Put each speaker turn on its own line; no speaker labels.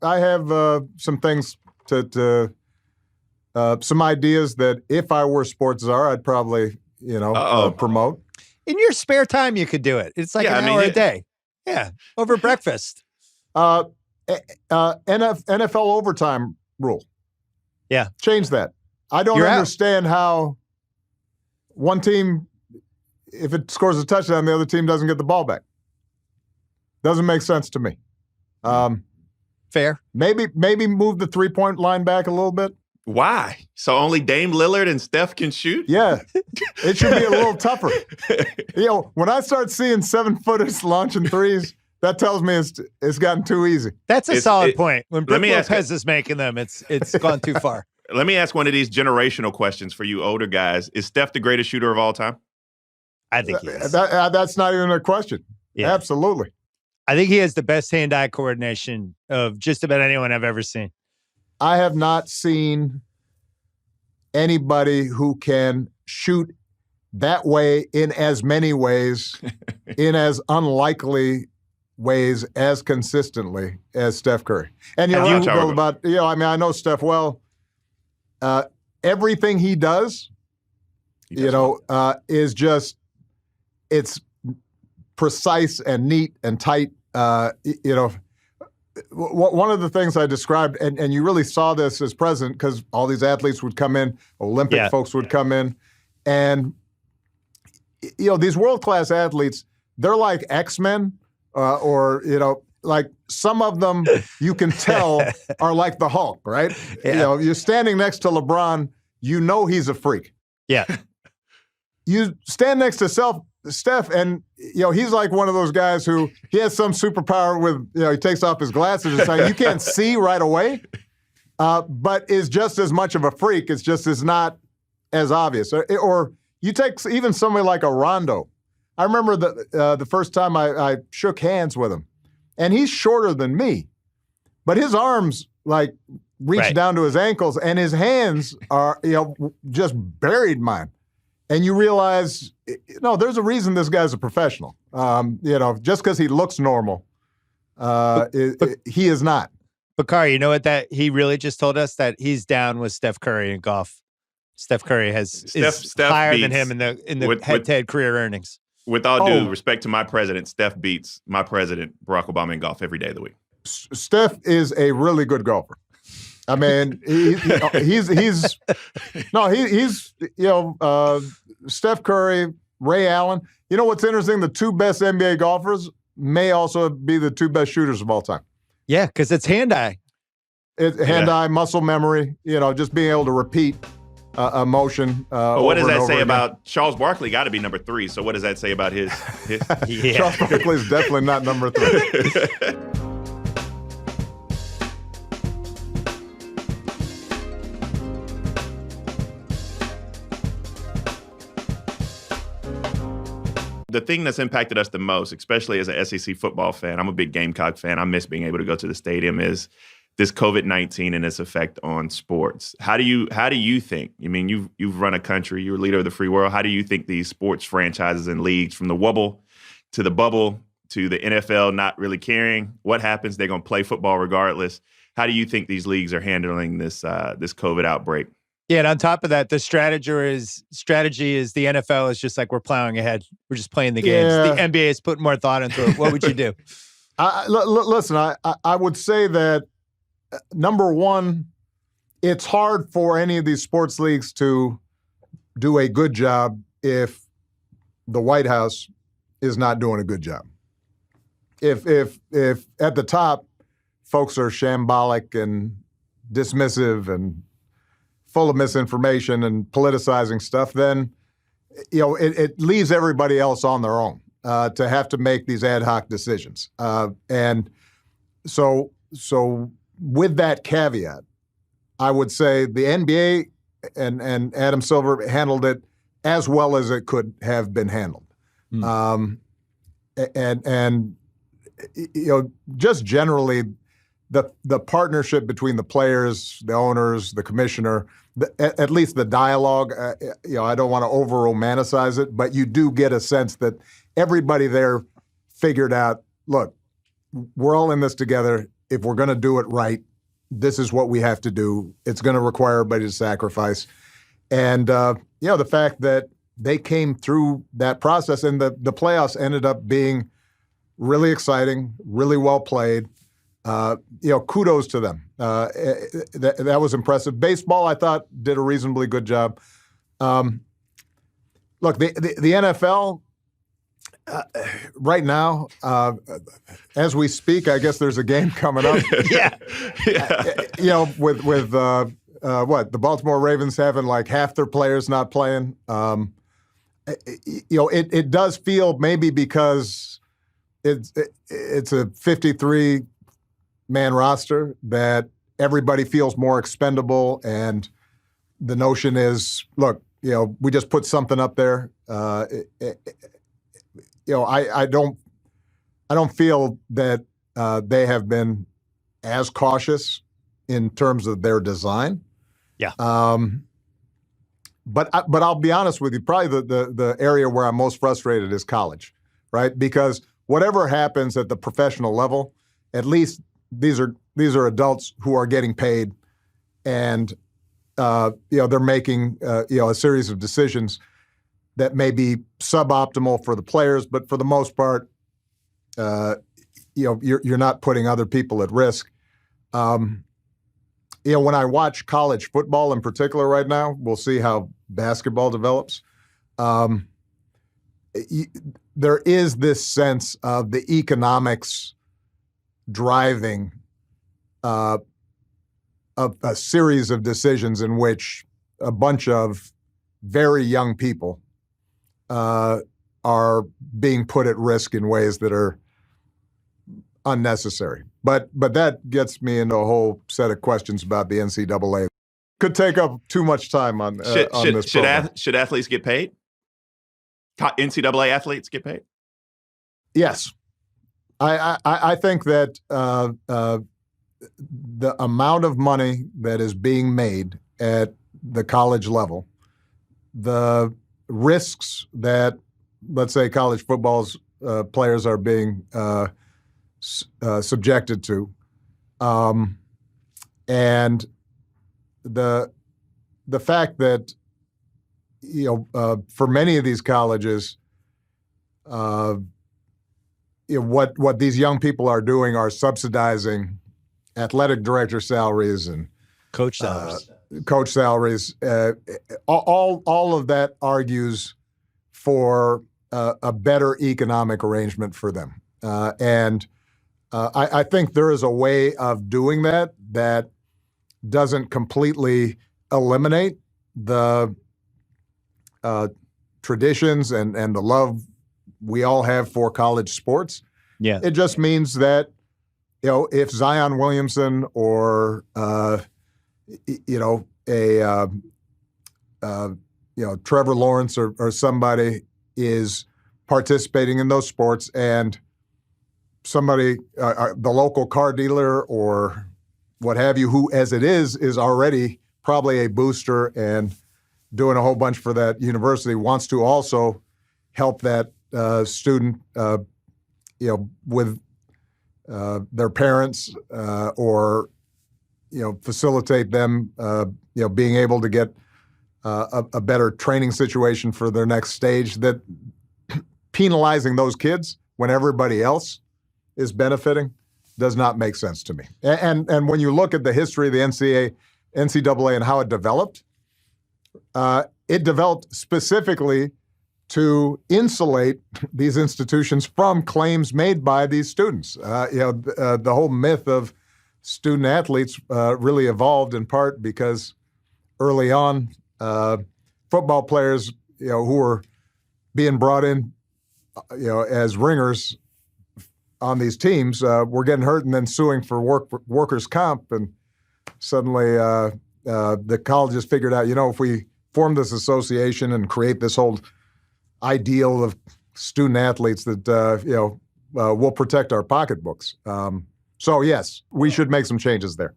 I have some things some ideas that if I were sports czar, I'd probably, promote.
In your spare time, you could do it. It's like an hour a day. Yeah, over breakfast.
NFL overtime rule.
Yeah.
Change that. I don't understand how one team, if it scores a touchdown, the other team doesn't get the ball back. Doesn't make sense to me.
Fair.
Maybe move the 3-point line back a little bit.
Why? So only Dame Lillard and Steph can shoot?
Yeah. It should be a little tougher. When I start seeing 7-footers launching threes, that tells me it's gotten too easy.
That's a solid point. When Brook Lopez is making them, it's gone too far.
Let me ask one of these generational questions for you older guys. Is Steph the greatest shooter of all time?
I think he is.
That's not even a question.
Yeah.
Absolutely.
I think he has the best hand-eye coordination of just about anyone I've ever seen.
I have not seen anybody who can shoot that way in as many ways, in as unlikely ways, as consistently as Steph Curry. And you're right, Bill, about, I know Steph well. Everything he does, is just, it's precise and neat and tight. One of the things I described, and you really saw this as president, because all these athletes would come in, Olympic folks would come in, and these world-class athletes, they're like X-Men, like some of them you can tell are like the Hulk, right? Yeah. You're standing next to LeBron, he's a freak.
Yeah.
You stand next to Steph, and he's like one of those guys who he has some superpower with, he takes off his glasses and saying you can't see right away, but is just as much of a freak. It's just is not as obvious. Or you take even somebody like a Rondo. I remember the first time I shook hands with him, and he's shorter than me, but his arms reach down to his ankles, and his hands are just buried mine. And you realize, there's a reason this guy's a professional. Just because he looks normal, he is not.
Bakari, you know what he really just told us? That he's down with Steph Curry in golf. Steph Curry is higher than him in the head-to-head career earnings.
With all due respect to my president, Steph beats my president, Barack Obama, in golf every day of the week.
Steph is a really good golfer. I mean, Steph Curry, Ray Allen. You know what's interesting? The two best NBA golfers may also be the two best shooters of all time.
Yeah, because it's hand-eye.
Hand-eye, muscle memory, just being able to repeat a motion.
But what does that say about Charles Barkley? Got to be number 3. So what does that say about his?
Charles Barkley is definitely not number 3.
The thing that's impacted us the most, especially as an SEC football fan, I'm a big Gamecock fan, I miss being able to go to the stadium, is this COVID-19 and its effect on sports. How do you think? I mean, you've run a country, you're a leader of the free world. How do you think these sports franchises and leagues, from the wobble to the bubble to the NFL not really caring what happens, they're going to play football regardless. How do you think these leagues are handling this COVID outbreak?
Yeah, and on top of that, the strategy is the NFL is just like, we're plowing ahead. We're just playing the games. Yeah. The NBA is putting more thought into it. What would you do?
Listen, I would say that, number one, it's hard for any of these sports leagues to do a good job if the White House is not doing a good job. If at the top, folks are shambolic and dismissive and full of misinformation and politicizing stuff, then it leaves everybody else on their own to have to make these ad hoc decisions. And so with that caveat, I would say the NBA and Adam Silver handled it as well as it could have been handled. And just generally, the partnership between the players, the owners, the commissioner, at least the dialogue, I don't want to over-romanticize it, but you do get a sense that everybody there figured out, look, we're all in this together. if we're going to do it right, this is what we have to do. It's going to require everybody to sacrifice. And, the fact that they came through that process and the playoffs ended up being really exciting, really well played. Kudos to them. That was impressive. Baseball, I thought, did a reasonably good job. Look, the NFL, right now, as we speak, I guess there's a game coming up. With the Baltimore Ravens having like half their players not playing. It does feel maybe because it's a 53-man roster that everybody feels more expendable, and the notion is, look, we just put something up there. I don't feel that they have been as cautious in terms of their design.
Yeah.
But I'll be honest with you, probably the area where I'm most frustrated is college, right? Because whatever happens at the professional level, at least these are adults who are getting paid, and they're making a series of decisions that may be suboptimal for the players, but for the most part, you're not putting other people at risk. When I watch college football in particular right now, we'll see how basketball develops. There is this sense of the economics driving a series of decisions in which a bunch of very young people are being put at risk in ways that are unnecessary. But that gets me into a whole set of questions about the NCAA. Could take up too much time on this program.
Should athletes get paid? NCAA athletes get paid?
Yes. I think that the amount of money that is being made at the college level, the risks that, let's say, college football's players are being subjected to, and the fact that for many of these colleges, what these young people are doing are subsidizing athletic director salaries and
coach salaries.
All of that argues for a better economic arrangement for them. And I think there is a way of doing that doesn't completely eliminate the traditions and the love we all have for college sports.
Yeah.
It just means that, if Zion Williamson or Trevor Lawrence or somebody is participating in those sports, and somebody, the local car dealer or what have you, who as it is already probably a booster and doing a whole bunch for that university, wants to also help that student, with their parents or facilitate them, being able to get a better training situation for their next stage. That penalizing those kids when everybody else is benefiting does not make sense to me. And when you look at the history of the NCAA and how it developed specifically to insulate these institutions from claims made by these students. The whole myth of student athletes really evolved in part because early on, football players, who were being brought in, as ringers on these teams, were getting hurt and then suing for workers' comp, and suddenly the colleges figured out, if we form this association and create this whole ideal of student athletes, that we'll protect our pocketbooks. So yes, we should make some changes there.